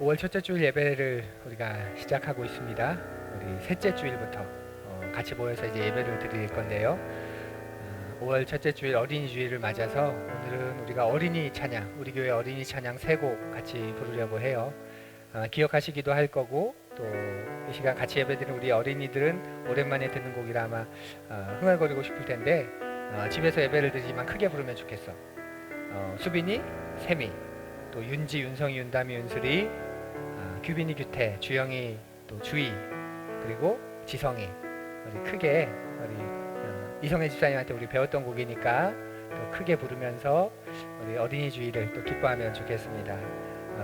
5월 첫째 주일 예배를 우리가 시작하고 있습니다. 우리 셋째 주일부터 같이 모여서 이제 예배를 드릴 건데요. 5월 첫째 주일 어린이 주일을 맞아서 오늘은 우리가 어린이 찬양, 우리 교회 어린이 찬양 3곡 같이 부르려고 해요. 기억하시기도 할 거고 또 이 시간 같이 예배드리는 우리 어린이들은 오랜만에 듣는 곡이라 아마 흥얼거리고 싶을 텐데 집에서 예배를 드리지만 크게 부르면 좋겠어. 수빈이, 세미, 또 윤지, 윤성이, 윤담이, 윤슬이, 규빈이, 규태, 주영이, 또 주희, 그리고 지성이. 우리 크게 우리 이성애 집사님한테 우리 배웠던 곡이니까 또 크게 부르면서 우리 어린이 주일을 또 기뻐하면 좋겠습니다.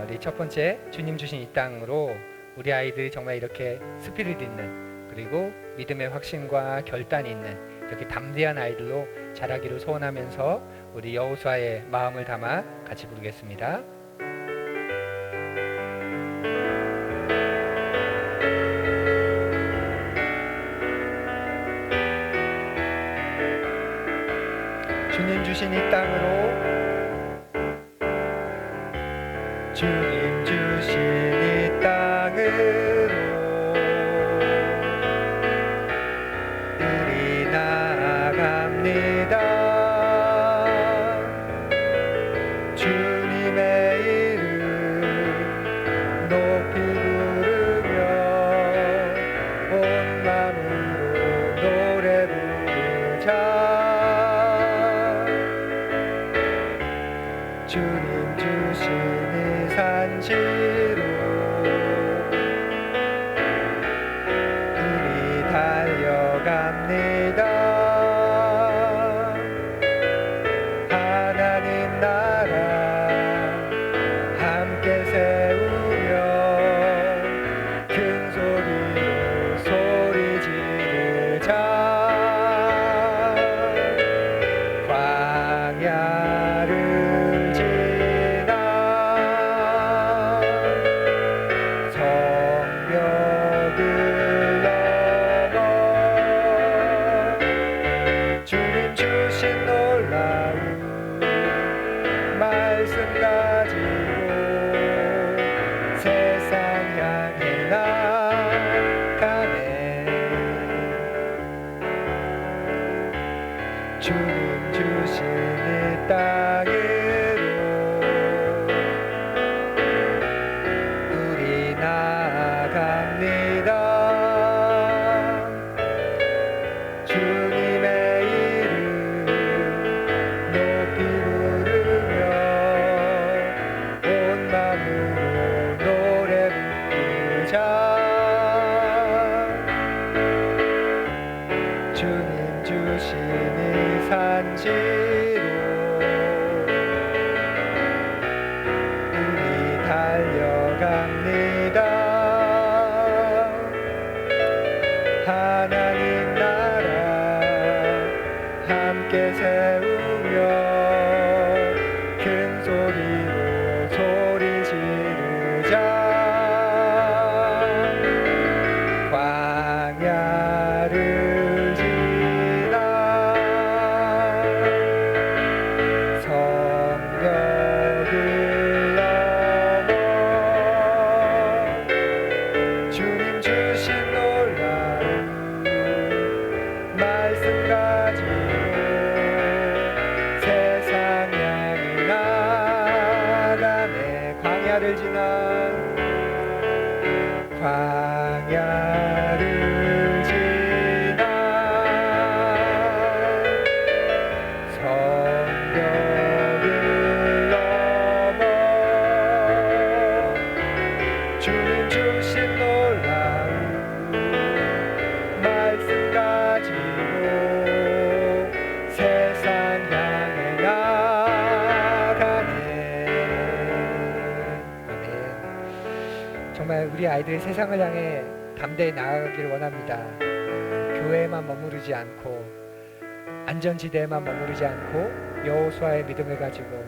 우리 첫 번째, 주님 주신 이 땅으로 우리 아이들이 정말 이렇게 스피릿 있는, 그리고 믿음의 확신과 결단이 있는 이렇게 담대한 아이들로 자라기를 소원하면서 우리 여호수아의 마음을 담아 같이 부르겠습니다. 주님 주신 이 땅으로, 주님 주신 이 땅으로 우리 나아갑니다. 주님의 이름 높이 부르며 온 마음으로 노래 부르자. 주님 주신 이 산지로 우리 달려갑니다. 하나님 나라 함께 세우며 큰 소리로 소리 지르자. 광야를 주님 주신 이 땅으로 우리 나아갑니다. 주님의 이름 높이 부르며 온 마음으로 노래 부르자. 주님 주신 이 산지로 우리 달려갑니다. 하나님 나라 함께 세우며 큰 소리로 소리 지르자. 광야를 광야를 지나 성벽을 넘어 주님 주신 놀라운 말씀 가지고 세상 향해 나가네. 정말 우리 아이들이 세상을 향해 담대히 나아가기를 원합니다. 교회에만 머무르지 않고 안전지대에만 머무르지 않고 여호수아의 믿음을 가지고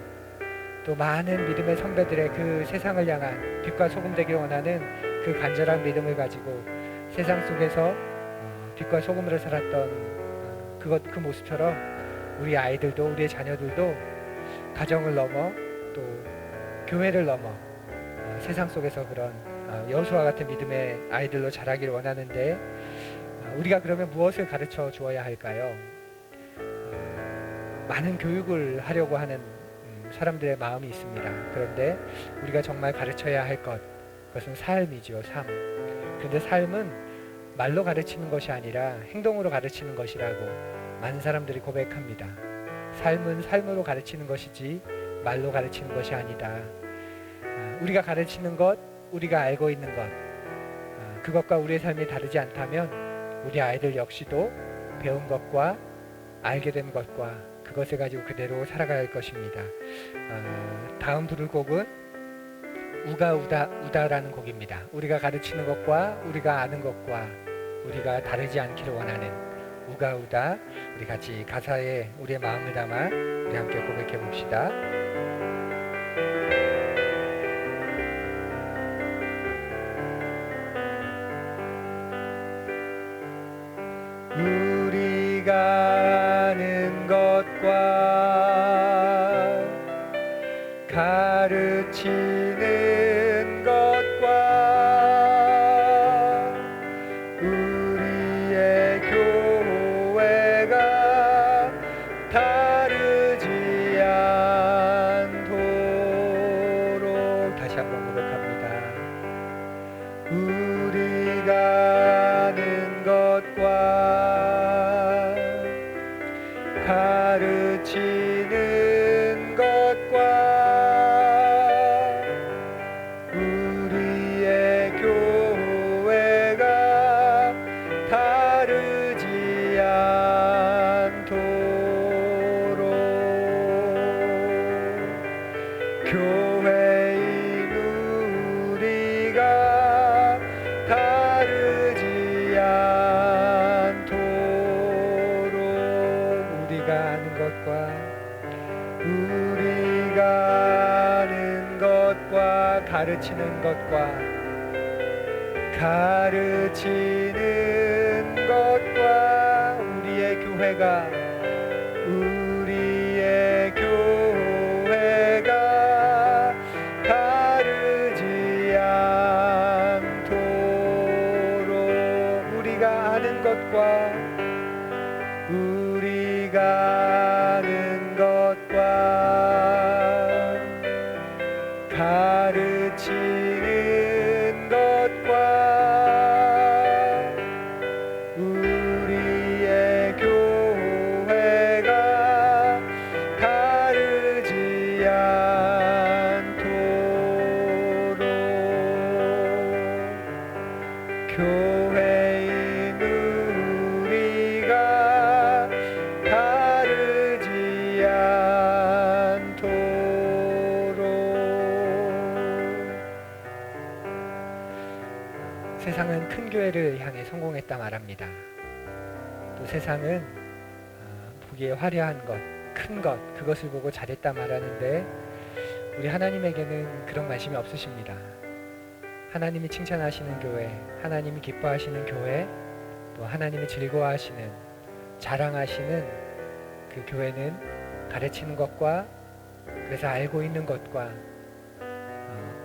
또 많은 믿음의 선배들의 그 세상을 향한 빛과 소금 되길 원하는 그 간절한 믿음을 가지고 세상 속에서 빛과 소금으로 살았던 그 모습처럼 우리 아이들도, 우리의 자녀들도 가정을 넘어 또 교회를 넘어 세상 속에서 그런 여호수아 같은 믿음의 아이들로 자라기를 원하는데 우리가 그러면 무엇을 가르쳐 주어야 할까요? 많은 교육을 하려고 하는 사람들의 마음이 있습니다. 그런데 우리가 정말 가르쳐야 할 그것은 삶이죠. 삶. 그런데 삶은 말로 가르치는 것이 아니라 행동으로 가르치는 것이라고 많은 사람들이 고백합니다. 삶은 삶으로 가르치는 것이지 말로 가르치는 것이 아니다. 우리가 가르치는 것, 우리가 알고 있는 것, 그것과 우리의 삶이 다르지 않다면 우리 아이들 역시도 배운 것과 알게 된 것과 그것을 가지고 그대로 살아가야 할 것입니다. 다음 부를 곡은 우가 우다라는 곡입니다. 우리가 가르치는 것과 우리가 아는 것과 우리가 다르지 않기를 원하는 우가 우다. 우리 같이 가사에 우리의 마음을 담아 우리 함께 고백해 봅시다. 우리가 아는 것과 가르치는 것과 우리의 교회가 다르지 않도록 다시 한번 고백합니다. 우리가 아는 것과 가르치는 것과 우리의 교회가 다르지 않도록 교회인 우리가 다르지 않도록 우리가 아는 것과 우리가 아는 것과 가르치는 것과 가르치는 것과 우리의 교회가 다르지 않도록 우리가 아는 것과 우리가 아는 것과 가르치는 것과 우리의 교회가 다르지 않도록 교회인 우리가 다르지 않도록 세상은 큰 교회를 향해 성공했다 말합니다. 또 세상은 보기에 화려한 것, 큰 것, 그것을 보고 잘했다 말하는데 우리 하나님에게는 그런 관심이 없으십니다. 하나님이 칭찬하시는 교회, 하나님이 기뻐하시는 교회, 또 하나님이 즐거워하시는, 자랑하시는 그 교회는 가르치는 것과 그래서 알고 있는 것과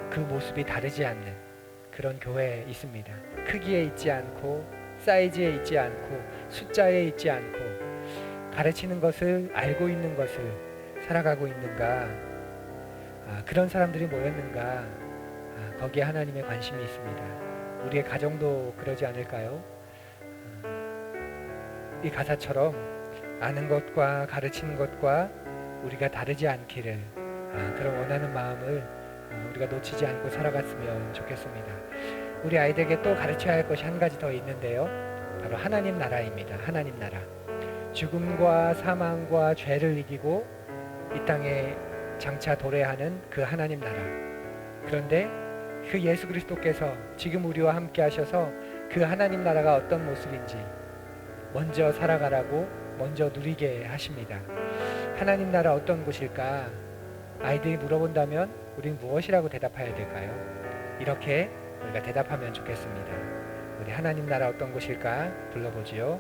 그 모습이 다르지 않는 그런 교회에 있습니다. 크기에 있지 않고 사이즈에 있지 않고 숫자에 있지 않고 가르치는 것을 알고 있는 것을 살아가고 있는가, 그런 사람들이 모였는가, 거기에 하나님의 관심이 있습니다. 우리의 가정도 그러지 않을까요? 이 가사처럼 아는 것과 가르치는 것과 우리가 다르지 않기를 그런 원하는 마음을 우리가 놓치지 않고 살아갔으면 좋겠습니다. 우리 아이들에게 또 가르쳐야 할 것이 한 가지 더 있는데요. 바로 하나님 나라입니다. 하나님 나라. 죽음과 사망과 죄를 이기고 이 땅에 장차 도래하는 그 하나님 나라. 그런데 그 예수 그리스도께서 지금 우리와 함께 하셔서 그 하나님 나라가 어떤 모습인지 먼저 살아가라고 먼저 누리게 하십니다. 하나님 나라 어떤 곳일까? 아이들이 물어본다면 우리는 무엇이라고 대답해야 될까요? 이렇게 우리가 대답하면 좋겠습니다. 우리 하나님 나라 어떤 곳일까? 불러보지요.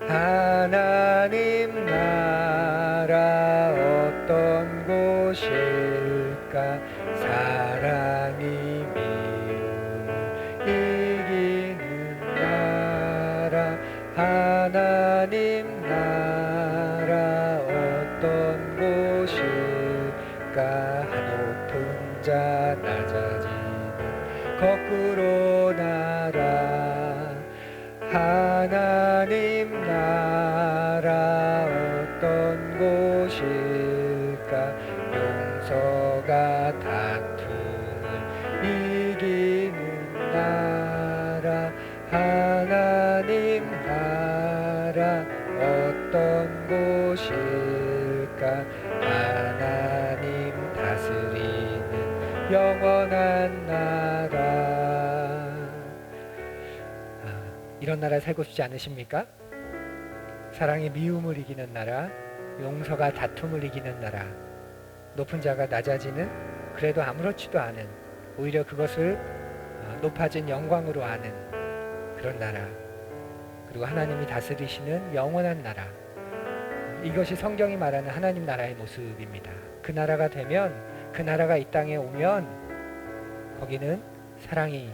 하나님 하나님 나라 어떤 곳일까? 사랑이 미움을 이기는 나라. 하나님 나라 어떤 곳일까? 높은 자 낮아지는 거꾸로 나라. 하나님 나라 어떤 곳일까? 용서가 다툼을 이기는 나라. 하나님 나라 어떤 곳일까? 하나님 다스리는 영원한 나라. 이런 나라에 살고 싶지 않으십니까? 사랑이 미움을 이기는 나라, 용서가 다툼을 이기는 나라, 높은 자가 낮아지는, 그래도 아무렇지도 않은, 오히려 그것을 높아진 영광으로 아는 그런 나라, 그리고 하나님이 다스리시는 영원한 나라. 이것이 성경이 말하는 하나님 나라의 모습입니다. 그 나라가 되면, 그 나라가 이 땅에 오면 거기는 사랑이,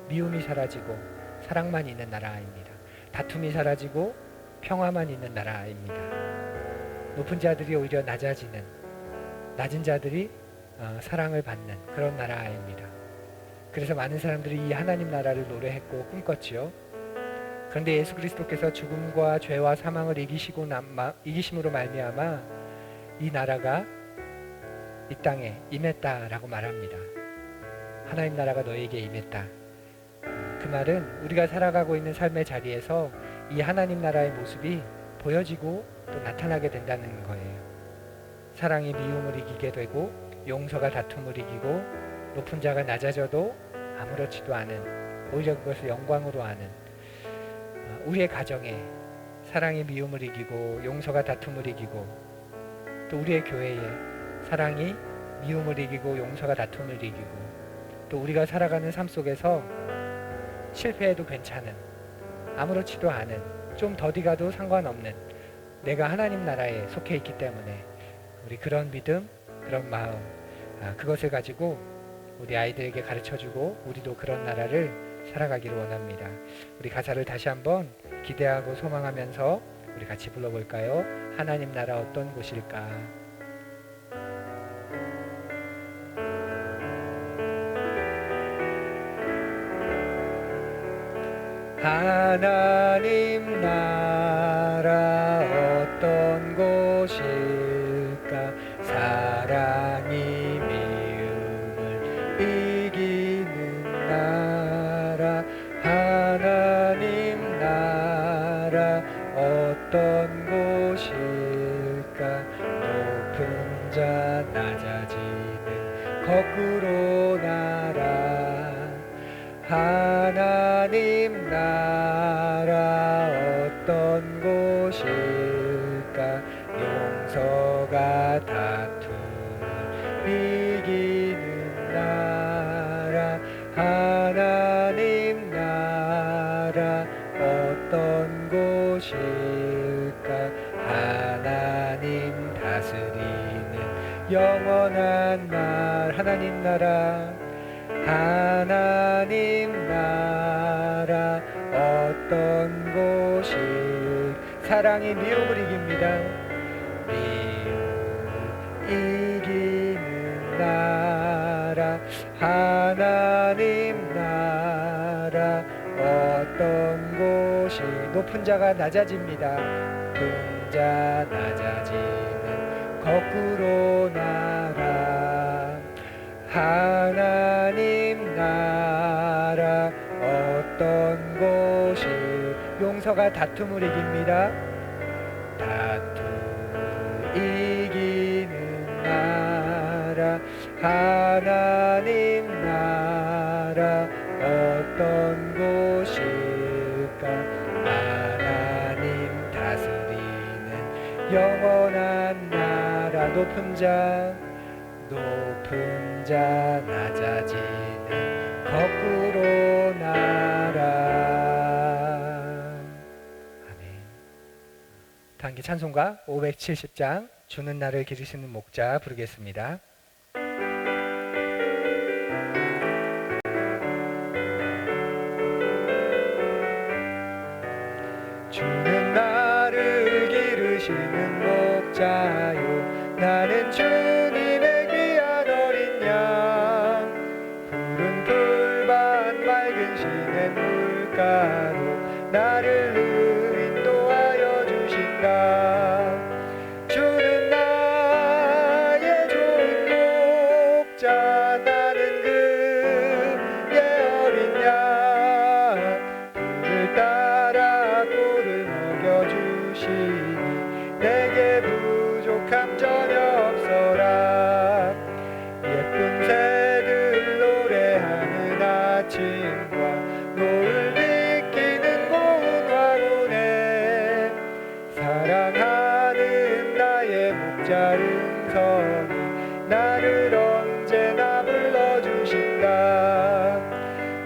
미움이 사라지고 사랑만 있는 나라입니다. 다툼이 사라지고 평화만 있는 나라입니다. 높은 자들이 오히려 낮아지는, 낮은 자들이 사랑을 받는 그런 나라입니다. 그래서 많은 사람들이 이 하나님 나라를 노래했고 꿈꿨지요. 그런데 예수 그리스도께서 죽음과 죄와 사망을 이기심으로 말미암아 이 나라가 이 땅에 임했다라고 말합니다. 하나님 나라가 너에게 임했다. 그 말은 우리가 살아가고 있는 삶의 자리에서 이 하나님 나라의 모습이 보여지고 또 나타나게 된다는 거예요. 사랑이 미움을 이기게 되고 용서가 다툼을 이기고 높은 자가 낮아져도 아무렇지도 않은, 오히려 그것을 영광으로 아는, 우리의 가정에 사랑이 미움을 이기고 용서가 다툼을 이기고, 또 우리의 교회에 사랑이 미움을 이기고 용서가 다툼을 이기고, 또 우리가 살아가는 삶 속에서 실패해도 괜찮은, 아무렇지도 않은, 좀 더디 가도 상관없는, 내가 하나님 나라에 속해 있기 때문에 우리 그런 믿음, 그런 마음, 그것을 가지고 우리 아이들에게 가르쳐주고 우리도 그런 나라를 살아가기를 원합니다. 우리 가사를 다시 한번 기대하고 소망하면서 우리 같이 불러볼까요? 하나님 나라 어떤 곳일까? 하나님 나라 어떤 곳일까? 사랑이 미움을 이기는 나라. 하나님 나라 어떤 곳일까? 높은 자 낮아지는 거꾸로 나라. 하나님 나라 어떤 곳일까? 용서가 다툼을 이기는 나라. 하나님 나라 어떤 곳일까? 하나님 다스리는 영원한 나라. 하나님 나라, 하나님 나라 어떤 곳이, 사랑이 미움을 이깁니다. 미움을 이기는 나라. 하나님 나라 어떤 곳이, 높은 자가 낮아집니다. 높은 자 낮아지는 거꾸로 나라. 하나님 나라 어떤 곳이, 용서가 다툼을 이깁니다. 다툼을 이기는 나라. 하나님 나라 어떤 곳일까? 하나님 다스리는 영원한 나라. 높은 자 낮아지는 거꾸로 나라. 아멘. 단기 찬송가 570장 주는 나를 기르시는 목자 부르겠습니다. 주는 나를 기르시는 목자요, 나는 주님의 귀한 어린 양. 푸른 풀밭 맑은 시냇 물가로 나를 인도하여 주신다. 주는 나의 좋은 목자, 나는 그의 어린 양. 불을 따라 꿀을 먹여주시니 내게 부족함 전혀 없어라. 예쁜 새들 노래하는 아침과 노을 비키는 고운 황혼에 사랑하는 나의 목자 음성이 나를 언제나 불러주신다.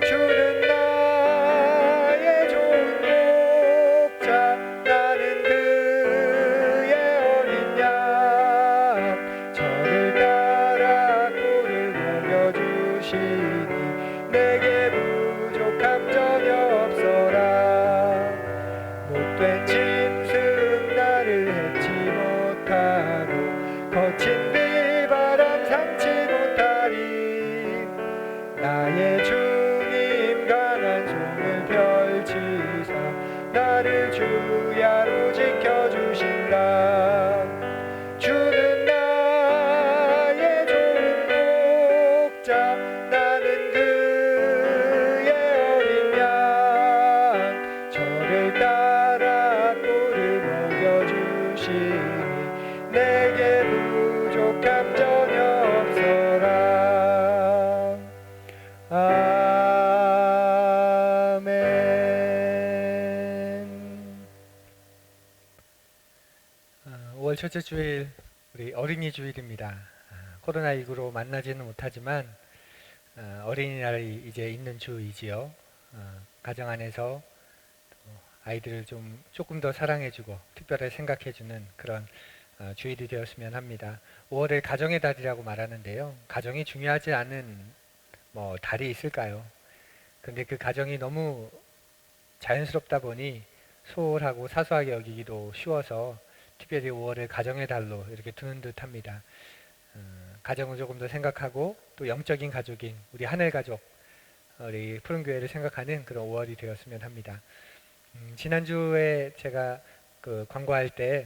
주는 나의 좋은 목자, 나는 그의 어린 양. 저를 따라 꿀을 먹여주시니 내게 부족함 전혀 없어라. 못된 짐승 나를 해치 못하고 거친 비바람 삼지 못하리. 나의 주님 강한 손을 펼치사 나를 주야로 지켜주신다. 주는 나의 좋은 목자, 나는 그의 어린 양. 저를 따라 꿀을 먹여주시니 내게 부족함 전혀 없어라. 아멘. 5월 첫째 주일 우리 어린이 주일입니다. 코로나19로 만나지는 못하지만 어린이날이 이제 있는 주이지요. 가정 안에서 아이들을 조금 더 사랑해주고 특별히 생각해주는 그런 주일이 되었으면 합니다. 5월을 가정의 달이라고 말하는데요. 가정이 중요하지 않은 달이 있을까요? 근데 그 가정이 너무 자연스럽다 보니 소홀하고 사소하게 여기기도 쉬워서 특별히 5월을 가정의 달로 이렇게 두는 듯 합니다. 가정을 조금 더 생각하고 또 영적인 가족인 우리 하늘 가족, 우리 푸른교회를 생각하는 그런 5월이 되었으면 합니다. 지난주에 제가 광고할 때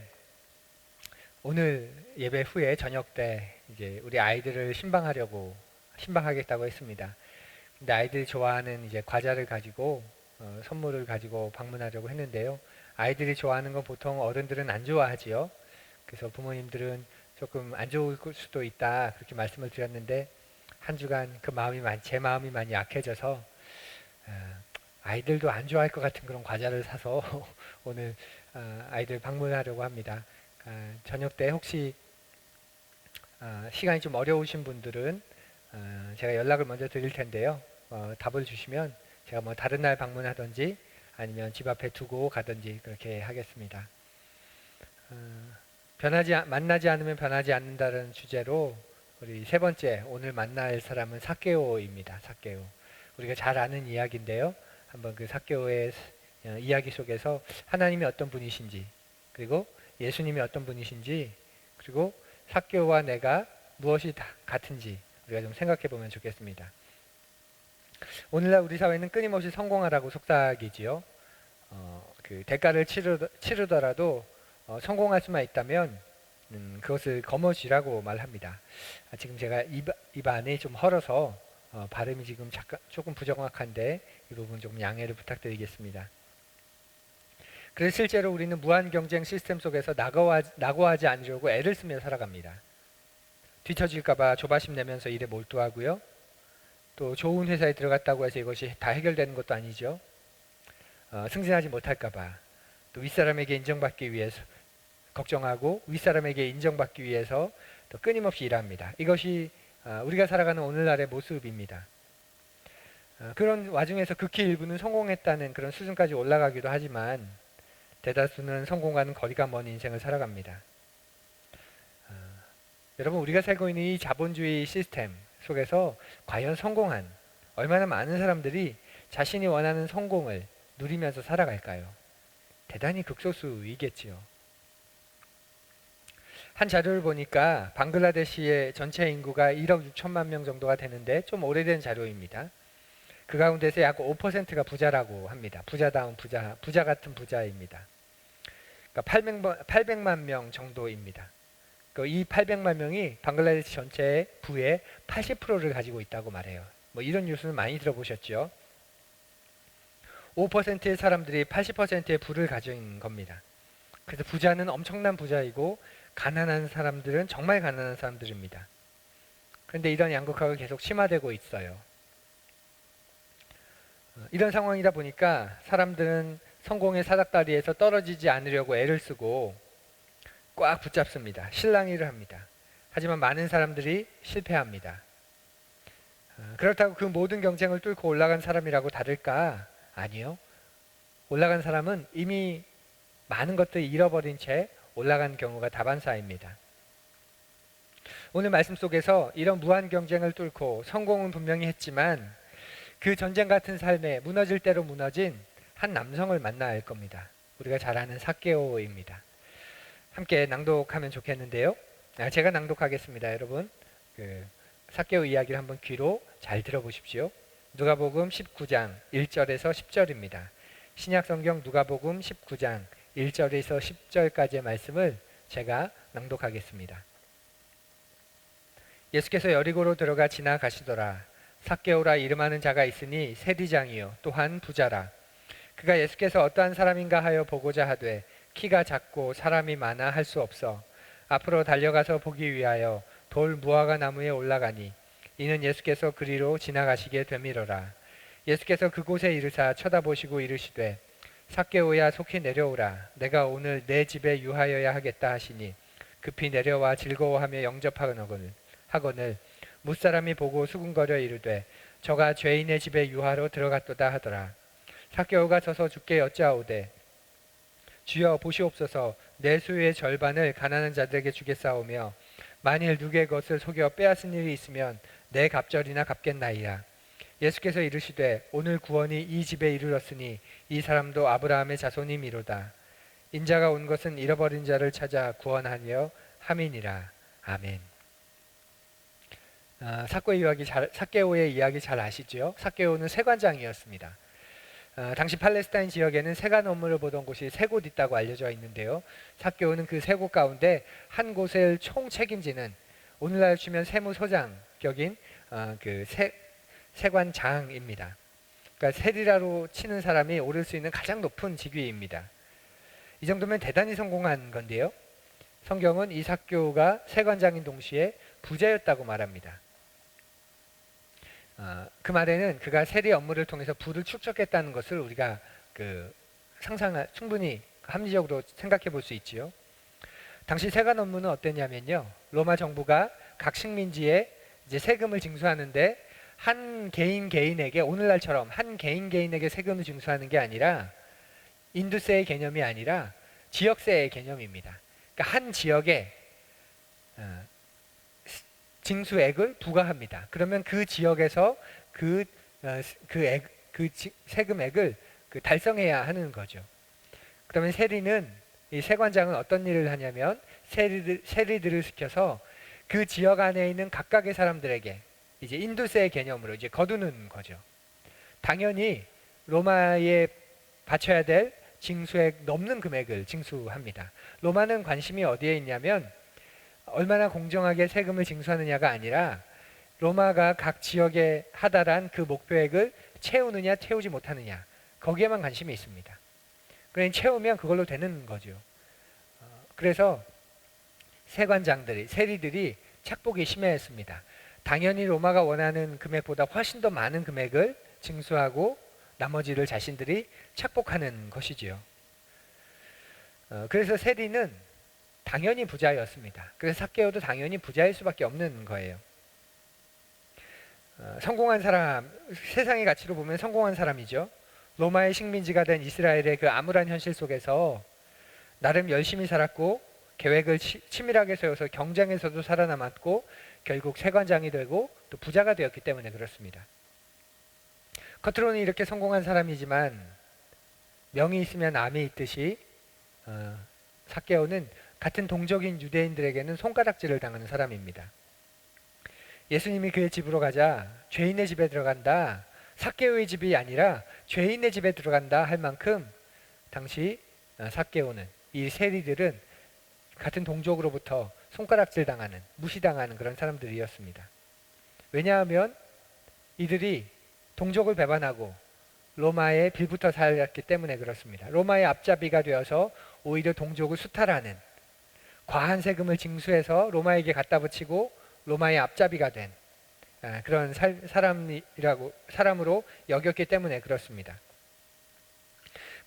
오늘 예배 후에 저녁 때 이제 우리 아이들을 신방하겠다고 했습니다. 근데 아이들이 좋아하는 이제 과자를 가지고 선물을 가지고 방문하려고 했는데요. 아이들이 좋아하는 건 보통 어른들은 안 좋아하지요. 그래서 부모님들은 조금 안 좋을 수도 있다 그렇게 말씀을 드렸는데 한 주간 제 마음이 많이 약해져서 아이들도 안 좋아할 것 같은 그런 과자를 사서 오늘 아이들 방문하려고 합니다. 저녁 때 혹시 시간이 좀 어려우신 분들은 제가 연락을 먼저 드릴 텐데요. 답을 주시면 제가 다른 날 방문하든지 아니면 집 앞에 두고 가든지 그렇게 하겠습니다. 만나지 않으면 변하지 않는다는 주제로 우리 세 번째 오늘 만날 사람은 삭개오입니다. 삭개오. 우리가 잘 아는 이야기인데요. 한번 그 삭개오의 이야기 속에서 하나님이 어떤 분이신지, 그리고 예수님이 어떤 분이신지, 그리고 삭개오와 내가 무엇이 같은지 우리가 좀 생각해 보면 좋겠습니다. 오늘날 우리 사회는 끊임없이 성공하라고 속삭이지요. 그 대가를 치르더라도 성공할 수만 있다면 그것을 거머쥐라고 말합니다. 지금 제가 입안이 좀 헐어서 발음이 지금 조금 부정확한데 이 부분 좀 양해를 부탁드리겠습니다. 그래서 실제로 우리는 무한 경쟁 시스템 속에서 낙오하지 않으려고 애를 쓰며 살아갑니다. 뒤처질까봐 조바심 내면서 일에 몰두하고요. 또 좋은 회사에 들어갔다고 해서 이것이 다 해결되는 것도 아니죠. 승진하지 못할까봐 또 윗사람에게 인정받기 위해서 걱정하고 윗사람에게 인정받기 위해서 또 끊임없이 일합니다. 이것이 우리가 살아가는 오늘날의 모습입니다. 그런 와중에서 극히 일부는 성공했다는 그런 수준까지 올라가기도 하지만 대다수는 성공과는 거리가 먼 인생을 살아갑니다. 여러분, 우리가 살고 있는 이 자본주의 시스템 속에서 과연 성공한 얼마나 많은 사람들이 자신이 원하는 성공을 누리면서 살아갈까요? 대단히 극소수이겠지요. 한 자료를 보니까 방글라데시의 전체 인구가 1억 6천만 명 정도가 되는데 좀 오래된 자료입니다. 그 가운데서 약 5%가 부자라고 합니다. 부자다운 부자, 부자 같은 부자입니다. 그러니까 800만 명 정도입니다. 이 800만 명이 방글라데시 전체의 부의 80%를 가지고 있다고 말해요. 뭐 이런 뉴스는 많이 들어보셨죠? 5%의 사람들이 80%의 부를 가진 겁니다. 그래서 부자는 엄청난 부자이고 가난한 사람들은 정말 가난한 사람들입니다. 그런데 이런 양극화가 계속 심화되고 있어요. 이런 상황이다 보니까 사람들은 성공의 사닥다리에서 떨어지지 않으려고 애를 쓰고 꽉 붙잡습니다. 실랑이를 합니다. 하지만 많은 사람들이 실패합니다. 그렇다고 그 모든 경쟁을 뚫고 올라간 사람이라고 다를까? 아니요. 올라간 사람은 이미 많은 것들을 잃어버린 채 올라간 경우가 다반사입니다. 오늘 말씀 속에서 이런 무한 경쟁을 뚫고 성공은 분명히 했지만 그 전쟁 같은 삶에 무너질 대로 무너진 한 남성을 만나야 할 겁니다. 우리가 잘 아는 삭개오입니다. 함께 낭독하면 좋겠는데요. 제가 낭독하겠습니다. 여러분, 삭개오 이야기를 한번 귀로 잘 들어보십시오. 누가복음 19장 1절에서 10절입니다. 신약성경 누가복음 19장 1절에서 10절까지의 말씀을 제가 낭독하겠습니다. 예수께서 여리고로 들어가 지나가시더라. 삭개오라 이름하는 자가 있으니 세리장이요 또한 부자라. 그가 예수께서 어떠한 사람인가 하여 보고자 하되 키가 작고 사람이 많아 할 수 없어 앞으로 달려가서 보기 위하여 돌 무화과 나무에 올라가니 이는 예수께서 그리로 지나가시게 되밀어라. 예수께서 그곳에 이르사 쳐다보시고 이르시되 삭개오야 속히 내려오라. 내가 오늘 내 집에 유하여야 하겠다 하시니 급히 내려와 즐거워하며 영접하거늘 무사람이 보고 수군거려 이르되 저가 죄인의 집에 유하로 들어갔도다 하더라. 삭개오가 서서 주께 여짜오되 주여 보시옵소서 내 소유의 절반을 가난한 자들에게 주겠사오며 만일 누구의 것을 속여 빼앗은 일이 있으면 내 갑절이나 갚겠나이다. 예수께서 이르시되 오늘 구원이 이 집에 이르렀으니 이 사람도 아브라함의 자손이미로다. 인자가 온 것은 잃어버린 자를 찾아 구원하려 함이니라. 아멘. 삭개오의 이야기 잘 아시죠? 삭개오는 세관장이었습니다. 당시 팔레스타인 지역에는 세관 업무를 보던 곳이 세 곳 있다고 알려져 있는데요. 삭개오는 그 세 곳 가운데 한 곳을 총 책임지는 오늘날 치면 세무서장 격인 세관장입니다. 그러니까 세리라로 치는 사람이 오를 수 있는 가장 높은 직위입니다. 이 정도면 대단히 성공한 건데요. 성경은 이 삭개오가 세관장인 동시에 부자였다고 말합니다. 그 말에는 그가 세리 업무를 통해서 부를 축적했다는 것을 우리가 충분히 합리적으로 생각해 볼 수 있지요. 당시 세관 업무는 어땠냐면요. 로마 정부가 각 식민지에 이제 세금을 징수하는데 한 개인 개인에게 오늘날처럼 한 개인 개인에게 세금을 징수하는 게 아니라 인두세의 개념이 아니라 지역세의 개념입니다. 그러니까 한 지역에 징수액을 부과합니다. 그러면 그 지역에서 그 세금액을 달성해야 하는 거죠. 그러면 이 세관장은 어떤 일을 하냐면 세리들을 시켜서 그 지역 안에 있는 각각의 사람들에게 이제 인두세의 개념으로 이제 거두는 거죠. 당연히 로마에 바쳐야 될 징수액 넘는 금액을 징수합니다. 로마는 관심이 어디에 있냐면 얼마나 공정하게 세금을 징수하느냐가 아니라 로마가 각 지역에 하달한 그 목표액을 채우느냐 채우지 못하느냐 거기에만 관심이 있습니다. 그러니 채우면 그걸로 되는 거죠. 그래서 세리들이 착복이 심했습니다. 당연히 로마가 원하는 금액보다 훨씬 더 많은 금액을 징수하고 나머지를 자신들이 착복하는 것이지요. 그래서 세리는 당연히 부자였습니다. 그래서 삭개오도 당연히 부자일 수밖에 없는 거예요. 성공한 사람, 세상의 가치로 보면 성공한 사람이죠. 로마의 식민지가 된 이스라엘의 그 암울한 현실 속에서 나름 열심히 살았고 계획을 치밀하게 세워서 경쟁에서도 살아남았고 결국 세관장이 되고 또 부자가 되었기 때문에 그렇습니다. 겉으로는 이렇게 성공한 사람이지만 명이 있으면 암이 있듯이 삭개오는 같은 동족인 유대인들에게는 손가락질을 당하는 사람입니다. 예수님이 그의 집으로 가자 죄인의 집에 들어간다, 삭개오의 집이 아니라 죄인의 집에 들어간다 할 만큼 당시 삭개오는, 이 세리들은 같은 동족으로부터 손가락질 당하는, 무시당하는 그런 사람들이었습니다. 왜냐하면 이들이 동족을 배반하고 로마에 빌붙어 살았기 때문에 그렇습니다. 로마의 앞잡이가 되어서 오히려 동족을 수탈하는, 과한 세금을 징수해서 로마에게 갖다 붙이고 로마의 앞잡이가 된 그런 사람으로 여겼기 때문에 그렇습니다.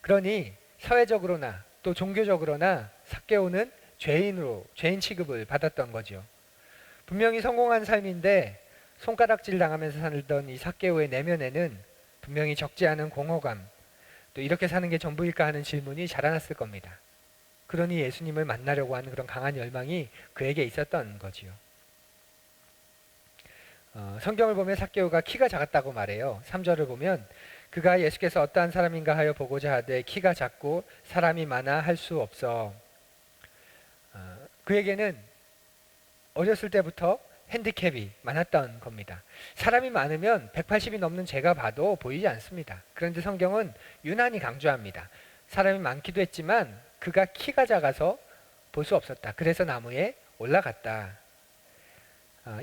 그러니 사회적으로나 또 종교적으로나 삭개오는 죄인 취급을 받았던 거죠. 분명히 성공한 삶인데 손가락질 당하면서 살던 이 삭개오의 내면에는 분명히 적지 않은 공허감, 또 이렇게 사는 게 전부일까 하는 질문이 자라났을 겁니다. 그러니 예수님을 만나려고 하는 그런 강한 열망이 그에게 있었던 거지요. 성경을 보면 삭개오가 키가 작았다고 말해요. 3절을 보면 그가 예수께서 어떠한 사람인가 하여 보고자 하되 키가 작고 사람이 많아 할 수 없어. 그에게는 어렸을 때부터 핸디캡이 많았던 겁니다. 사람이 많으면 180이 넘는 제가 봐도 보이지 않습니다. 그런데 성경은 유난히 강조합니다. 사람이 많기도 했지만 그가 키가 작아서 볼 수 없었다. 그래서 나무에 올라갔다.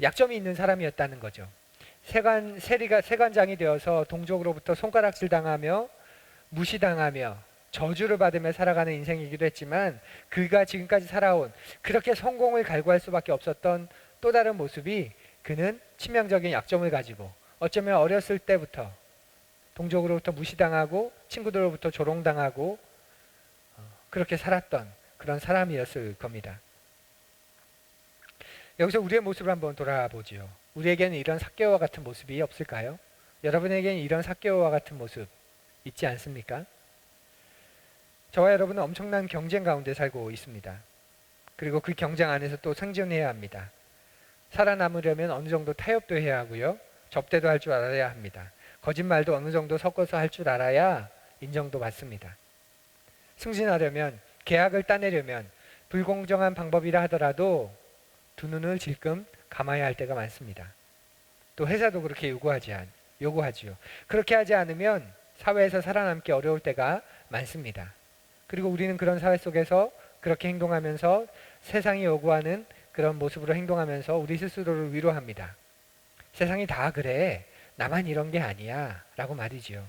약점이 있는 사람이었다는 거죠. 세관장이 되어서 동족으로부터 손가락질 당하며 무시당하며 저주를 받으며 살아가는 인생이기도 했지만 그가 지금까지 살아온, 그렇게 성공을 갈구할 수밖에 없었던 또 다른 모습이, 그는 치명적인 약점을 가지고 어쩌면 어렸을 때부터 동족으로부터 무시당하고 친구들로부터 조롱당하고 그렇게 살았던 그런 사람이었을 겁니다. 여기서 우리의 모습을 한번 돌아보지요. 우리에게는 이런 삭개오와 같은 모습이 없을까요? 여러분에게는 이런 삭개오와 같은 모습 있지 않습니까? 저와 여러분은 엄청난 경쟁 가운데 살고 있습니다. 그리고 그 경쟁 안에서 또 생존해야 합니다. 살아남으려면 어느 정도 타협도 해야 하고요. 접대도 할 줄 알아야 합니다. 거짓말도 어느 정도 섞어서 할 줄 알아야 인정도 받습니다. 승진하려면, 계약을 따내려면 불공정한 방법이라 하더라도 두 눈을 질끔 감아야 할 때가 많습니다. 또 회사도 그렇게 요구하지요. 그렇게 하지 않으면 사회에서 살아남기 어려울 때가 많습니다. 그리고 우리는 그런 사회 속에서 그렇게 행동하면서 세상이 요구하는 그런 모습으로 행동하면서 우리 스스로를 위로합니다. 세상이 다 그래, 나만 이런 게 아니야 라고 말이지요.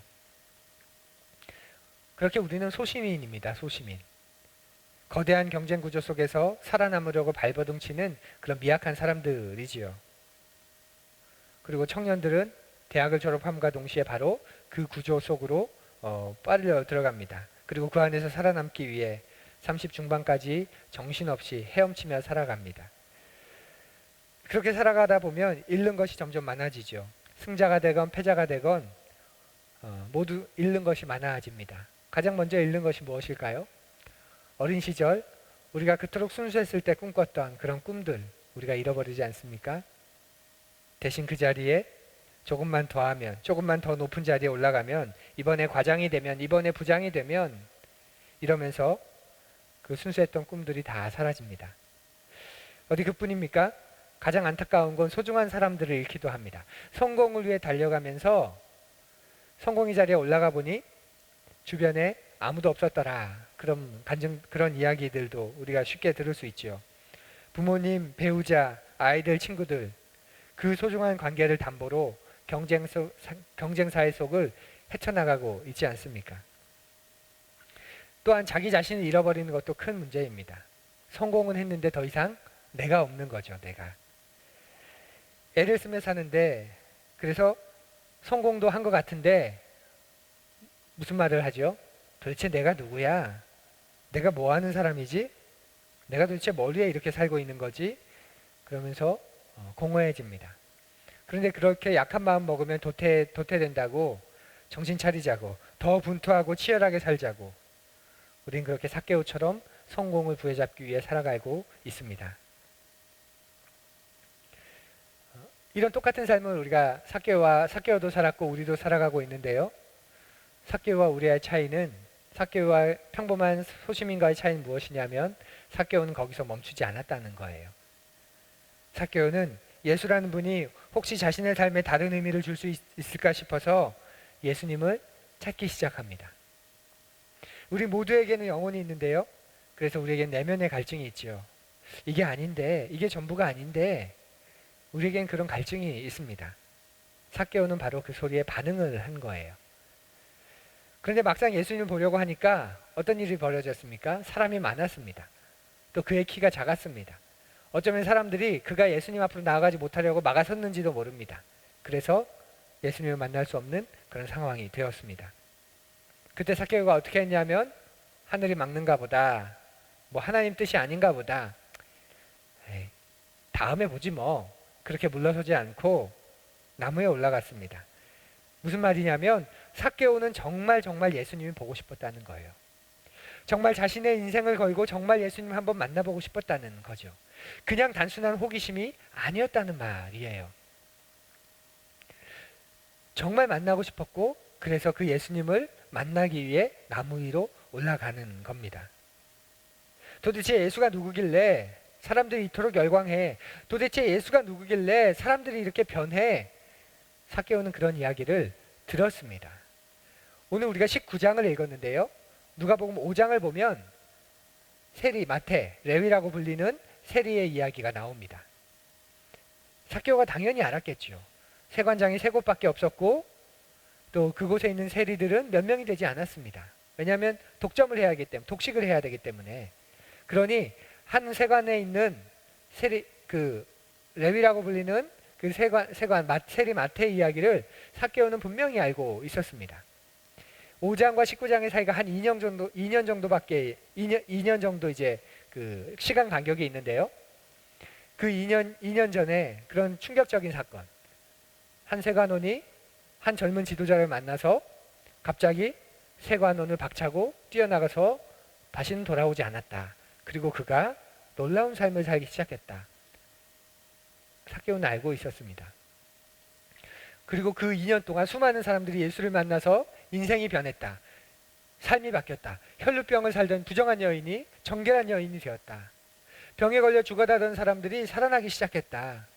그렇게 우리는 소시민입니다. 소시민. 거대한 경쟁 구조 속에서 살아남으려고 발버둥치는 그런 미약한 사람들이지요. 그리고 청년들은 대학을 졸업함과 동시에 바로 그 구조 속으로 빨려 들어갑니다. 그리고 그 안에서 살아남기 위해 30 중반까지 정신없이 헤엄치며 살아갑니다. 그렇게 살아가다 보면 잃는 것이 점점 많아지죠. 승자가 되건 패자가 되건 모두 잃는 것이 많아집니다. 가장 먼저 잃는 것이 무엇일까요? 어린 시절 우리가 그토록 순수했을 때 꿈꿨던 그런 꿈들, 우리가 잃어버리지 않습니까? 대신 그 자리에 조금만 더 하면, 조금만 더 높은 자리에 올라가면, 이번에 과장이 되면, 이번에 부장이 되면, 이러면서 그 순수했던 꿈들이 다 사라집니다. 어디 그뿐입니까? 가장 안타까운 건 소중한 사람들을 잃기도 합니다. 성공을 위해 달려가면서 성공의 자리에 올라가 보니 주변에 아무도 없었더라. 그런 이야기들도 우리가 쉽게 들을 수 있죠. 부모님, 배우자, 아이들, 친구들, 그 소중한 관계를 담보로 경쟁사회 속을 헤쳐나가고 있지 않습니까? 또한 자기 자신을 잃어버리는 것도 큰 문제입니다. 성공은 했는데 더 이상 내가 없는 거죠. 내가. 애를 쓰며 사는데, 그래서 성공도 한 것 같은데 무슨 말을 하죠? 도대체 내가 누구야? 내가 뭐 하는 사람이지? 내가 도대체 뭘 위해 이렇게 살고 있는 거지? 그러면서 공허해집니다. 그런데 그렇게 약한 마음 먹으면 도태된다고, 정신 차리자고, 더 분투하고 치열하게 살자고, 우린 그렇게 삭개오처럼 성공을 부여잡기 위해 살아가고 있습니다. 이런 똑같은 삶을 우리가 삭개오도 살았고 우리도 살아가고 있는데요. 삭개오와 우리의 차이는, 삭개오와 평범한 소시민과의 차이는 무엇이냐면 삭개오는 거기서 멈추지 않았다는 거예요. 삭개오는 예수라는 분이 혹시 자신의 삶에 다른 의미를 줄 수 있을까 싶어서 예수님을 찾기 시작합니다. 우리 모두에게는 영혼이 있는데요. 그래서 우리에겐 내면의 갈증이 있죠. 이게 아닌데, 이게 전부가 아닌데 우리에겐 그런 갈증이 있습니다. 삭개오는 바로 그 소리에 반응을 한 거예요. 그런데 막상 예수님을 보려고 하니까 어떤 일이 벌어졌습니까? 사람이 많았습니다. 또 그의 키가 작았습니다. 어쩌면 사람들이 그가 예수님 앞으로 나아가지 못하려고 막아섰는지도 모릅니다. 그래서 예수님을 만날 수 없는 그런 상황이 되었습니다. 그때 삭개오가 어떻게 했냐면, 하늘이 막는가 보다, 뭐 하나님 뜻이 아닌가 보다, 에이, 다음에 보지 뭐, 그렇게 물러서지 않고 나무에 올라갔습니다. 무슨 말이냐면 삭개오는 정말 예수님이 보고 싶었다는 거예요. 정말 자신의 인생을 걸고 정말 예수님을 한번 만나보고 싶었다는 거죠. 그냥 단순한 호기심이 아니었다는 말이에요. 정말 만나고 싶었고, 그래서 그 예수님을 만나기 위해 나무 위로 올라가는 겁니다. 도대체 예수가 누구길래 사람들이 이토록 열광해? 도대체 예수가 누구길래 사람들이 이렇게 변해? 삭개오는 그런 이야기를 들었습니다. 오늘 우리가 19장을 읽었는데요. 누가복음 5장을 보면 세리, 마태, 레위라고 불리는 세리의 이야기가 나옵니다. 삭개오가 당연히 알았겠죠. 세관장이 세 곳밖에 없었고 또 그곳에 있는 세리들은 몇 명이 되지 않았습니다. 왜냐하면 독점을 해야 하기 때문에, 독식을 해야 되기 때문에. 그러니 한 세관에 있는 세리, 레위라고 불리는 그 세리 마태의 이야기를 삭개오는 분명히 알고 있었습니다. 5장과 19장의 사이가 한 2년 정도 이제 그 시간 간격이 있는데요. 그 2년 전에 그런 충격적인 사건. 한 세관원이 한 젊은 지도자를 만나서 갑자기 세관원을 박차고 뛰어나가서 다시는 돌아오지 않았다. 그리고 그가 놀라운 삶을 살기 시작했다. 삭개오는 알고 있었습니다. 그리고 그 2년 동안 수많은 사람들이 예수를 만나서 인생이 변했다. 삶이 바뀌었다. 혈루병을 살던 부정한 여인이 정결한 여인이 되었다. 병에 걸려 죽어가던 사람들이 살아나기 시작했다.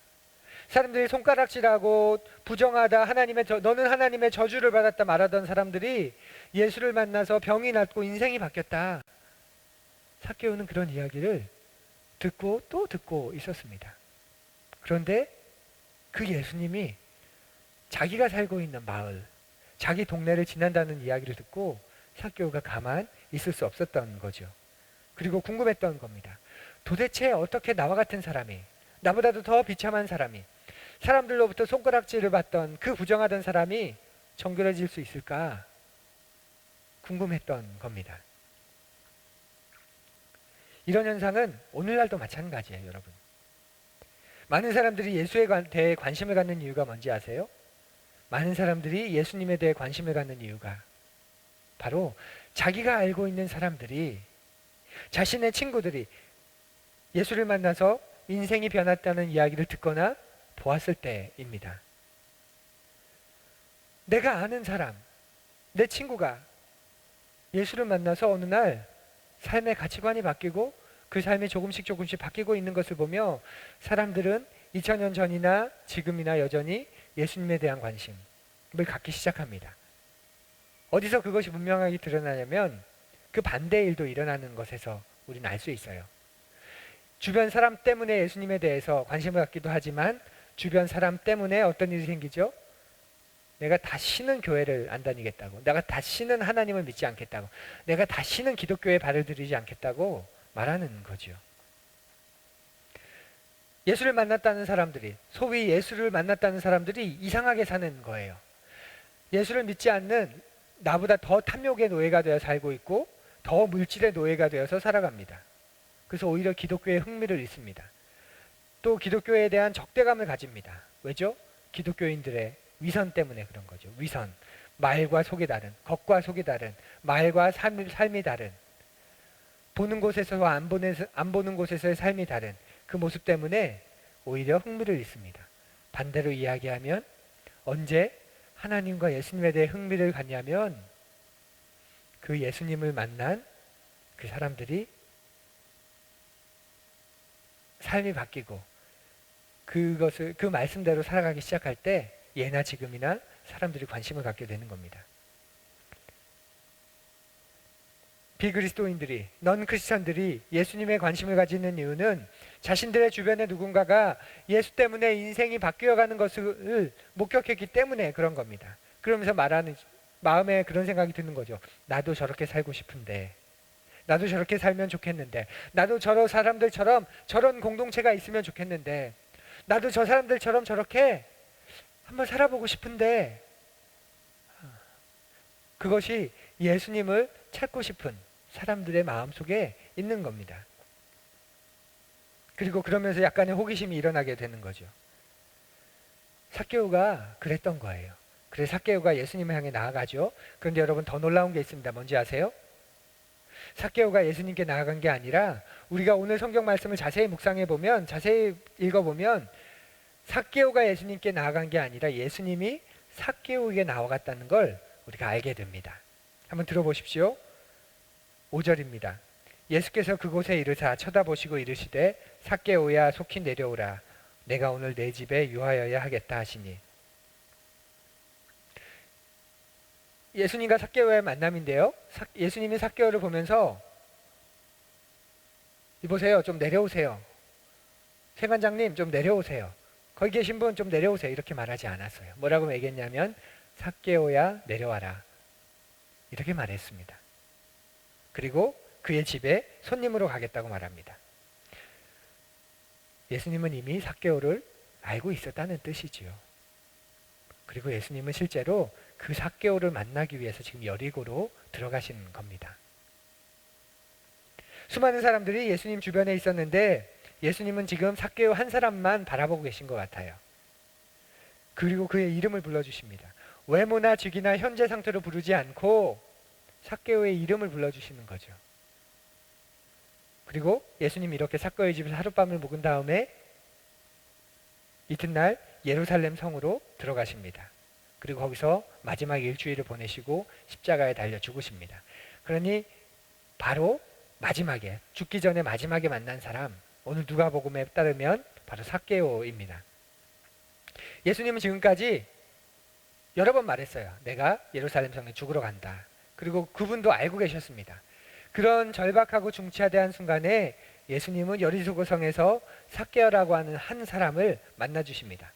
사람들이 손가락질하고 부정하다, 너는 하나님의 저주를 받았다 말하던 사람들이 예수를 만나서 병이 낫고 인생이 바뀌었다. 삭개오는 그런 이야기를 듣고 또 듣고 있었습니다. 그런데 그 예수님이 자기가 살고 있는 마을, 자기 동네를 지난다는 이야기를 듣고 삭개오가 가만 있을 수 없었던 거죠. 그리고 궁금했던 겁니다. 도대체 어떻게 나와 같은 사람이, 나보다도 더 비참한 사람이, 사람들로부터 손가락질을 받던 그 부정하던 사람이 정결해질 수 있을까? 궁금했던 겁니다. 이런 현상은 오늘날도 마찬가지예요, 여러분. 많은 사람들이 예수에 대해 관심을 갖는 이유가 뭔지 아세요? 많은 사람들이 예수님에 대해 관심을 갖는 이유가 바로 자기가 알고 있는 사람들이, 자신의 친구들이 예수를 만나서 인생이 변했다는 이야기를 듣거나 보았을 때입니다. 내가 아는 사람, 내 친구가 예수를 만나서 어느 날 삶의 가치관이 바뀌고 그 삶이 조금씩 바뀌고 있는 것을 보며 사람들은 2000년 전이나 지금이나 여전히 예수님에 대한 관심을 갖기 시작합니다. 어디서 그것이 분명하게 드러나냐면 그 반대의 일도 일어나는 것에서 우리는 알 수 있어요. 주변 사람 때문에 예수님에 대해서 관심을 갖기도 하지만 주변 사람 때문에 어떤 일이 생기죠? 내가 다시는 교회를 안 다니겠다고, 내가 다시는 하나님을 믿지 않겠다고, 내가 다시는 기독교에 발을 들이지 않겠다고 말하는 거죠. 예수를 만났다는 사람들이, 소위 예수를 만났다는 사람들이 이상하게 사는 거예요. 예수를 믿지 않는 나보다 더 탐욕의 노예가 되어 살고 있고 더 물질의 노예가 되어서 살아갑니다. 그래서 오히려 기독교에 흥미를 잃습니다. 또 기독교에 대한 적대감을 가집니다. 왜죠? 기독교인들의 위선 때문에 그런 거죠. 위선. 말과 속이 다른, 겉과 속이 다른, 말과 삶이 다른. 보는 곳에서와 안 보는 곳에서의 삶이 다른 그 모습 때문에 오히려 흥미를 잃습니다. 반대로 이야기하면 언제 하나님과 예수님에 대해 흥미를 갖냐면 그 예수님을 만난 그 사람들이 삶이 바뀌고 그 말씀대로 살아가기 시작할 때 예나 지금이나 사람들이 관심을 갖게 되는 겁니다. 비그리스도인들이, 넌 크리스천들이 예수님에 관심을 가지는 이유는 자신들의 주변에 누군가가 예수 때문에 인생이 바뀌어가는 것을 목격했기 때문에 그런 겁니다. 그러면서 마음에 그런 생각이 드는 거죠. 나도 저렇게 살고 싶은데, 나도 저렇게 살면 좋겠는데, 나도 저런 사람들처럼 저런 공동체가 있으면 좋겠는데, 나도 저 사람들처럼 저렇게 한번 살아보고 싶은데, 그것이 예수님을 찾고 싶은 사람들의 마음속에 있는 겁니다. 그리고 그러면서 약간의 호기심이 일어나게 되는 거죠. 삭개오가 그랬던 거예요. 그래서 삭개오가 예수님을 향해 나아가죠. 그런데 여러분, 더 놀라운 게 있습니다. 뭔지 아세요? 삭개오가 예수님께 나아간 게 아니라 우리가 오늘 성경 말씀을 자세히 묵상해 보면, 자세히 읽어보면 삭개오가 예수님께 나아간 게 아니라 예수님이 삭개오에게 나아갔다는 걸 우리가 알게 됩니다. 한번 들어보십시오. 5절입니다. 예수께서 그곳에 이르사 쳐다보시고 이르시되 삭개오야 속히 내려오라. 내가 오늘 내 집에 유하여야 하겠다 하시니. 예수님과 삭개오의 만남인데요. 예수님이 삭개오를 보면서 이보세요, 좀 내려오세요. 세관장님 좀 내려오세요. 거기 계신 분 좀 내려오세요. 이렇게 말하지 않았어요. 뭐라고 얘기했냐면 삭개오야 내려와라. 이렇게 말했습니다. 그리고 그의 집에 손님으로 가겠다고 말합니다. 예수님은 이미 삭개오를 알고 있었다는 뜻이지요. 그리고 예수님은 실제로 그 삭개오를 만나기 위해서 지금 여리고로 들어가신 겁니다. 수많은 사람들이 예수님 주변에 있었는데 예수님은 지금 삭개오 한 사람만 바라보고 계신 것 같아요. 그리고 그의 이름을 불러주십니다. 외모나 직위나 현재 상태로 부르지 않고 삭개오의 이름을 불러주시는 거죠. 그리고 예수님이 이렇게 삭개오의 집에서 하룻밤을 묵은 다음에 이튿날 예루살렘 성으로 들어가십니다. 그리고 거기서 마지막 일주일을 보내시고 십자가에 달려 죽으십니다. 그러니 바로 마지막에, 죽기 전에 마지막에 만난 사람, 오늘 누가복음에 따르면 바로 삭개오입니다. 예수님은 지금까지 여러 번 말했어요. 내가 예루살렘 성에 죽으러 간다. 그리고 그분도 알고 계셨습니다. 그런 절박하고 중차대한 순간에 예수님은 여리고 성에서 삭개오라고 하는 한 사람을 만나 주십니다.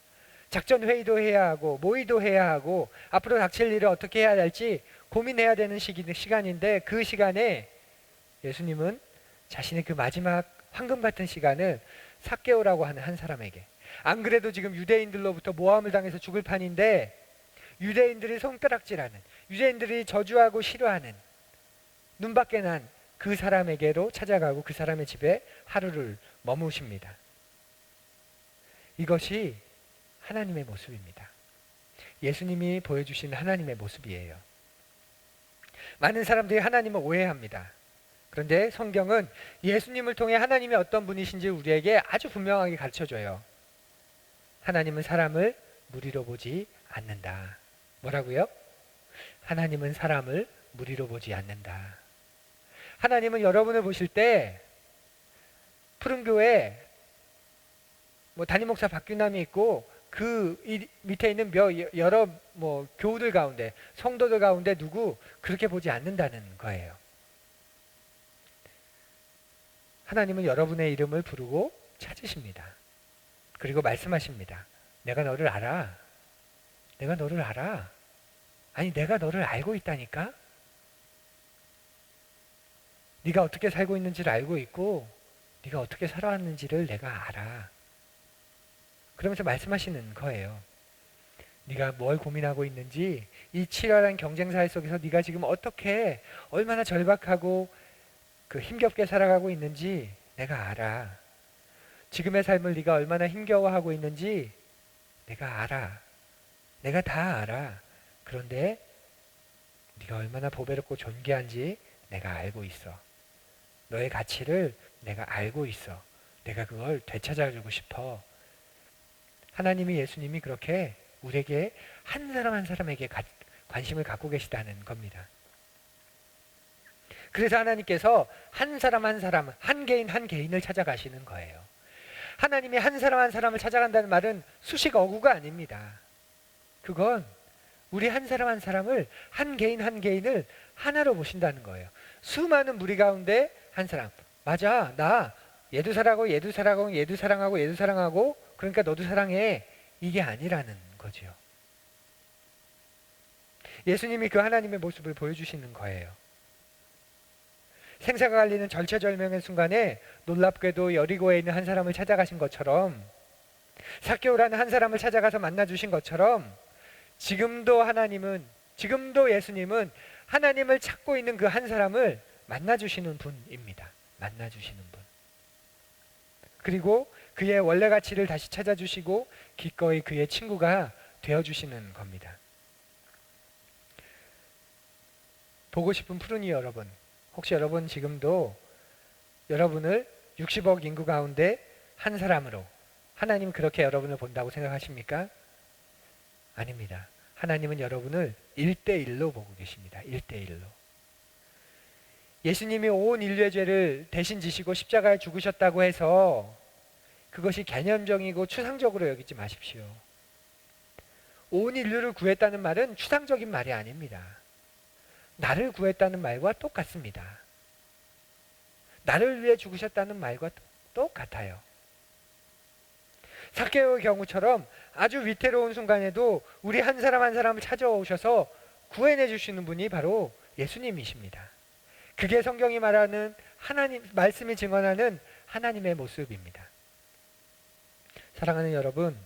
작전 회의도 해야 하고 모의도 해야 하고 앞으로 닥칠 일을 어떻게 해야 할지 고민해야 되는 시간인데 그 시간에 예수님은 자신의 그 마지막 황금 같은 시간을 삭개오라고 하는 한 사람에게, 안 그래도 지금 유대인들로부터 모함을 당해서 죽을 판인데 유대인들이 손가락질하는, 유대인들이 저주하고 싫어하는 눈밖에 난 그 사람에게로 찾아가고 그 사람의 집에 하루를 머무십니다. 이것이 하나님의 모습입니다. 예수님이 보여주신 하나님의 모습이에요. 많은 사람들이 하나님을 오해합니다. 그런데 성경은 예수님을 통해 하나님이 어떤 분이신지 우리에게 아주 분명하게 가르쳐줘요. 하나님은 사람을 무리로 보지 않는다. 뭐라고요? 하나님은 사람을 무리로 보지 않는다. 하나님은 여러분을 보실 때 푸른교회 담임 목사 박균남이 있고 그 밑에 있는 여러 교우들 가운데, 성도들 가운데 누구 그렇게 보지 않는다는 거예요. 하나님은 여러분의 이름을 부르고 찾으십니다. 그리고 말씀하십니다. 내가 너를 알아. 내가 너를 알아. 아니, 내가 너를 알고 있다니까? 네가 어떻게 살고 있는지를 알고 있고 네가 어떻게 살아왔는지를 내가 알아. 그러면서 말씀하시는 거예요. 네가 뭘 고민하고 있는지, 이 치열한 경쟁사회 속에서 네가 지금 어떻게 얼마나 절박하고 힘겹게 살아가고 있는지 내가 알아. 지금의 삶을 네가 얼마나 힘겨워하고 있는지 내가 알아. 내가 다 알아. 그런데 네가 얼마나 보배롭고 존귀한지 내가 알고 있어. 너의 가치를 내가 알고 있어. 내가 그걸 되찾아주고 싶어. 하나님이 예수님이 그렇게 우리에게 한 사람 한 사람에게 관심을 갖고 계시다는 겁니다. 그래서 하나님께서 한 사람 한 사람, 한 개인 한 개인을 찾아가시는 거예요. 하나님이 한 사람 한 사람을 찾아간다는 말은 수식 어구가 아닙니다. 그건 우리 한 사람 한 사람을, 한 개인 한 개인을 하나로 보신다는 거예요. 수많은 무리 가운데 한 사람. 맞아, 나 얘도 사랑하고 얘도 사랑하고 얘도 사랑하고 얘도 사랑하고 그러니까 너도 사랑해. 이게 아니라는 거죠. 예수님이 그 하나님의 모습을 보여주시는 거예요. 생사가 갈리는 절체절명의 순간에 놀랍게도 여리고에 있는 한 사람을 찾아가신 것처럼, 삭개오라는 한 사람을 찾아가서 만나주신 것처럼, 지금도 예수님은 하나님을 찾고 있는 그 한 사람을 만나주시는 분입니다. 만나주시는 분. 그리고 그의 원래 가치를 다시 찾아주시고 기꺼이 그의 친구가 되어주시는 겁니다. 보고 싶은 푸른이 여러분, 혹시 여러분 지금도 여러분을 60억 인구 가운데 한 사람으로 하나님 그렇게 여러분을 본다고 생각하십니까? 아닙니다. 하나님은 여러분을 1대1로 보고 계십니다. 1대1로. 예수님이 온 인류의 죄를 대신 지시고 십자가에 죽으셨다고 해서 그것이 개념적이고 추상적으로 여기지 마십시오. 온 인류를 구했다는 말은 추상적인 말이 아닙니다. 나를 구했다는 말과 똑같습니다. 나를 위해 죽으셨다는 말과 똑같아요. 삭개오의 경우처럼 아주 위태로운 순간에도 우리 한 사람 한 사람을 찾아오셔서 구해내 주시는 분이 바로 예수님이십니다. 그게 성경이 말하는 하나님, 말씀이 증언하는 하나님의 모습입니다. 사랑하는 여러분,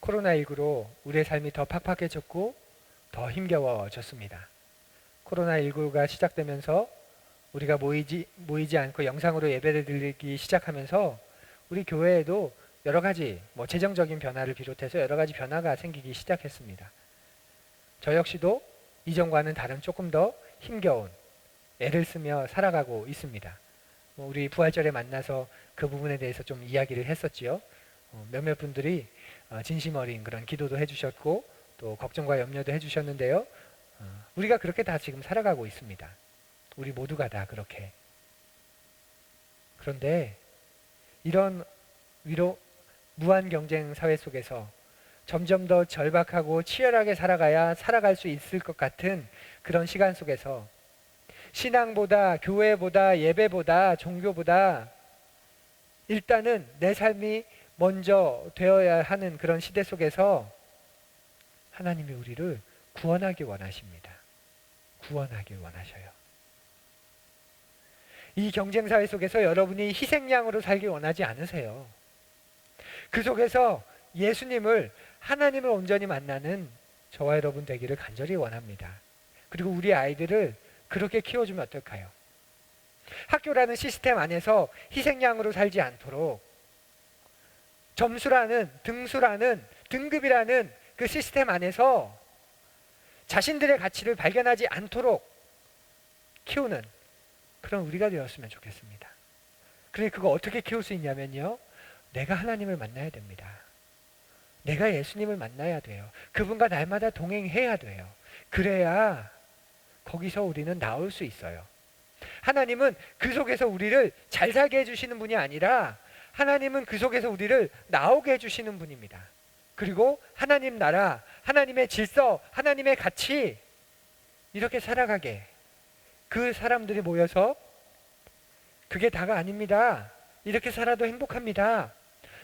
코로나19로 우리의 삶이 더 팍팍해졌고 더 힘겨워졌습니다. 코로나19가 시작되면서 우리가 모이지 않고 영상으로 예배를 드리기 시작하면서 우리 교회에도 여러 가지 재정적인 변화를 비롯해서 여러 가지 변화가 생기기 시작했습니다. 저 역시도 이전과는 다른 조금 더 힘겨운 애를 쓰며 살아가고 있습니다. 우리 부활절에 만나서 그 부분에 대해서 좀 이야기를 했었지요. 몇몇 분들이 진심 어린 그런 기도도 해주셨고 또 걱정과 염려도 해주셨는데요. 우리가 그렇게 다 지금 살아가고 있습니다. 우리 모두가 다 그렇게. 그런데 이런 무한 경쟁 사회 속에서 점점 더 절박하고 치열하게 살아갈 수 있을 것 같은 그런 시간 속에서 신앙보다 교회보다 예배보다 종교보다 일단은 내 삶이 먼저 되어야 하는 그런 시대 속에서 하나님이 우리를 구원하기 원하십니다. 구원하기 원하셔요. 이 경쟁사회 속에서 여러분이 희생양으로 살기 원하지 않으세요. 그 속에서 예수님을, 하나님을 온전히 만나는 저와 여러분 되기를 간절히 원합니다. 그리고 우리 아이들을 그렇게 키워주면 어떨까요? 학교라는 시스템 안에서 희생양으로 살지 않도록 점수라는, 등수라는, 등급이라는 그 시스템 안에서 자신들의 가치를 발견하지 않도록 키우는 그런 우리가 되었으면 좋겠습니다. 그런데 그거 어떻게 키울 수 있냐면요. 내가 하나님을 만나야 됩니다. 내가 예수님을 만나야 돼요. 그분과 날마다 동행해야 돼요. 그래야 거기서 우리는 나올 수 있어요. 하나님은 그 속에서 우리를 잘 살게 해주시는 분이 아니라 하나님은 그 속에서 우리를 나오게 해주시는 분입니다. 그리고 하나님 나라, 하나님의 질서, 하나님의 가치 이렇게 살아가게 그 사람들이 모여서 그게 다가 아닙니다. 이렇게 살아도 행복합니다.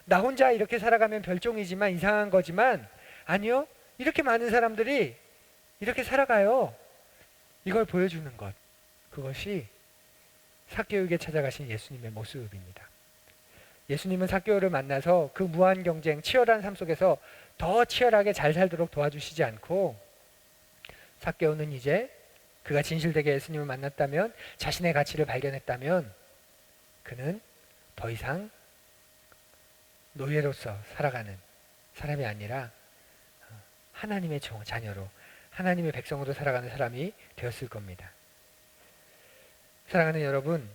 나 혼자 이렇게 살아가면 별종이지만 이상한 거지만 아니요. 이렇게 많은 사람들이 이렇게 살아가요. 이걸 보여주는 것. 그것이 삭개오에게 찾아가신 예수님의 모습입니다. 예수님은 삭개오를 만나서 그 무한 경쟁, 치열한 삶 속에서 더 치열하게 잘 살도록 도와주시지 않고 삭개오는 이제 그가 진실되게 예수님을 만났다면, 자신의 가치를 발견했다면 그는 더 이상 노예로서 살아가는 사람이 아니라 하나님의 자녀로, 하나님의 백성으로 살아가는 사람이 되었을 겁니다. 사랑하는 여러분,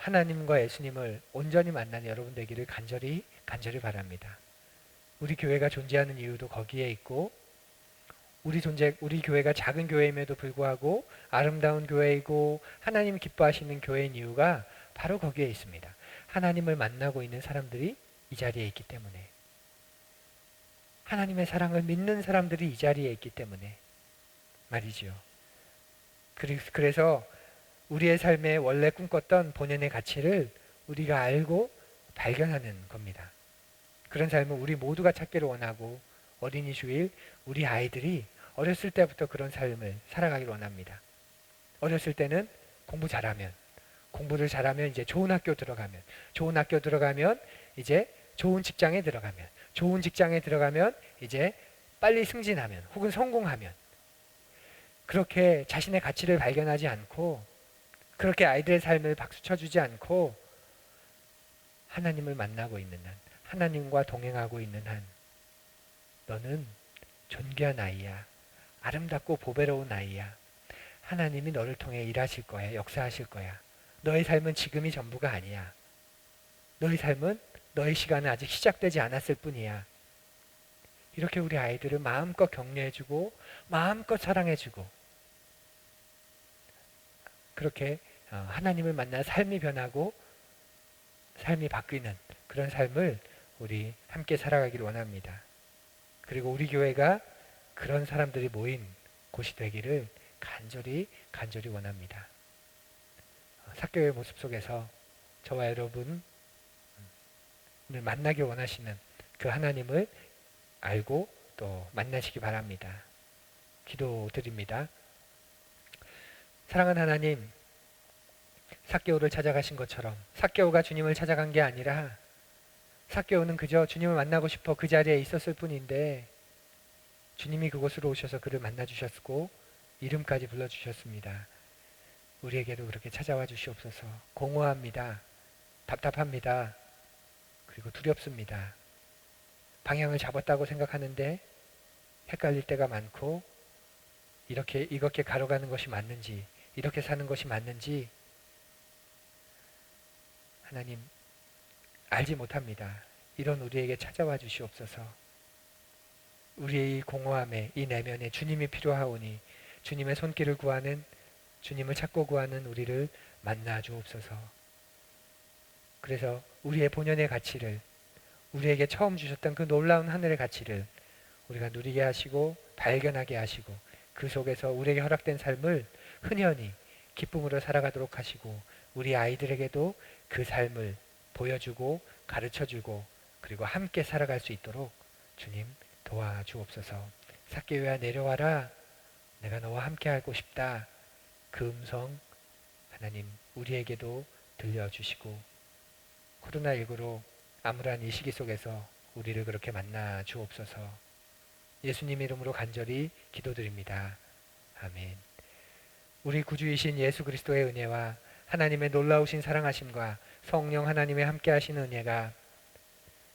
하나님과 예수님을 온전히 만난 여러분 되기를 간절히 바랍니다. 우리 교회가 존재하는 이유도 거기에 있고, 우리 교회가 작은 교회임에도 불구하고 아름다운 교회이고 하나님 기뻐하시는 교회인 이유가 바로 거기에 있습니다. 하나님을 만나고 있는 사람들이 이 자리에 있기 때문에, 하나님의 사랑을 믿는 사람들이 이 자리에 있기 때문에 말이지요. 그래서 우리의 삶에 원래 꿈꿨던 본연의 가치를 우리가 알고 발견하는 겁니다. 그런 삶을 우리 모두가 찾기를 원하고, 어린이 주일 우리 아이들이 어렸을 때부터 그런 삶을 살아가길 원합니다. 어렸을 때는 공부를 잘하면 이제 좋은 학교 들어가면 이제 좋은 직장에 들어가면 이제 빨리 승진하면 혹은 성공하면, 그렇게 자신의 가치를 발견하지 않고 그렇게 아이들의 삶을 박수 쳐주지 않고 하나님을 만나고 있는 한, 하나님과 동행하고 있는 한, 너는 존귀한 아이야. 아름답고 보배로운 아이야. 하나님이 너를 통해 일하실 거야. 역사하실 거야. 너의 삶은 지금이 전부가 아니야. 너의 시간은 아직 시작되지 않았을 뿐이야. 이렇게 우리 아이들을 마음껏 격려해주고 마음껏 사랑해주고, 그렇게 하나님을 만나 삶이 변하고 삶이 바뀌는 그런 삶을 우리 함께 살아가기를 원합니다. 그리고 우리 교회가 그런 사람들이 모인 곳이 되기를 간절히 원합니다. 삭개의 모습 속에서 저와 여러분을 만나길 원하시는 그 하나님을 알고 또 만나시기 바랍니다. 기도드립니다. 사랑하는 하나님, 삭개오를 찾아가신 것처럼 삭개오가 주님을 찾아간 게 아니라, 삭개오는 그저 주님을 만나고 싶어 그 자리에 있었을 뿐인데 주님이 그곳으로 오셔서 그를 만나 주셨고 이름까지 불러주셨습니다. 우리에게도 그렇게 찾아와 주시옵소서. 공허합니다. 답답합니다. 그리고 두렵습니다. 방향을 잡았다고 생각하는데 헷갈릴 때가 많고, 이렇게 가로가는 것이 맞는지, 이렇게 사는 것이 맞는지 하나님 알지 못합니다. 이런 우리에게 찾아와 주시옵소서. 우리의 이 공허함에, 이 내면에 주님이 필요하오니 주님의 손길을 구하는, 주님을 찾고 구하는 우리를 만나 주옵소서. 그래서 우리의 본연의 가치를, 우리에게 처음 주셨던 그 놀라운 하늘의 가치를 우리가 누리게 하시고 발견하게 하시고, 그 속에서 우리에게 허락된 삶을 흔연히 기쁨으로 살아가도록 하시고, 우리 아이들에게도 그 삶을 보여주고 가르쳐주고 그리고 함께 살아갈 수 있도록 주님 도와주옵소서. 삭개오야 내려와라. 내가 너와 함께 하고 싶다. 그 음성 하나님 우리에게도 들려주시고, 코로나19로 암울한 이 시기 속에서 우리를 그렇게 만나 주옵소서. 예수님 이름으로 간절히 기도드립니다. 아멘. 우리 구주이신 예수 그리스도의 은혜와 하나님의 놀라우신 사랑하심과 성령 하나님의 함께 하시는 은혜가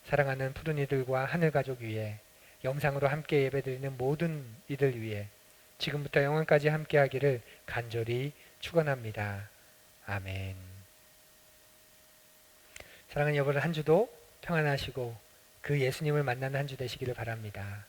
사랑하는 푸른 이들과 하늘 가족 위에, 영상으로 함께 예배드리는 모든 이들 위에 지금부터 영원까지 함께 하기를 간절히 축원합니다. 아멘. 사랑하는 여러분, 한 주도 평안하시고 그 예수님을 만나는 한 주 되시기를 바랍니다.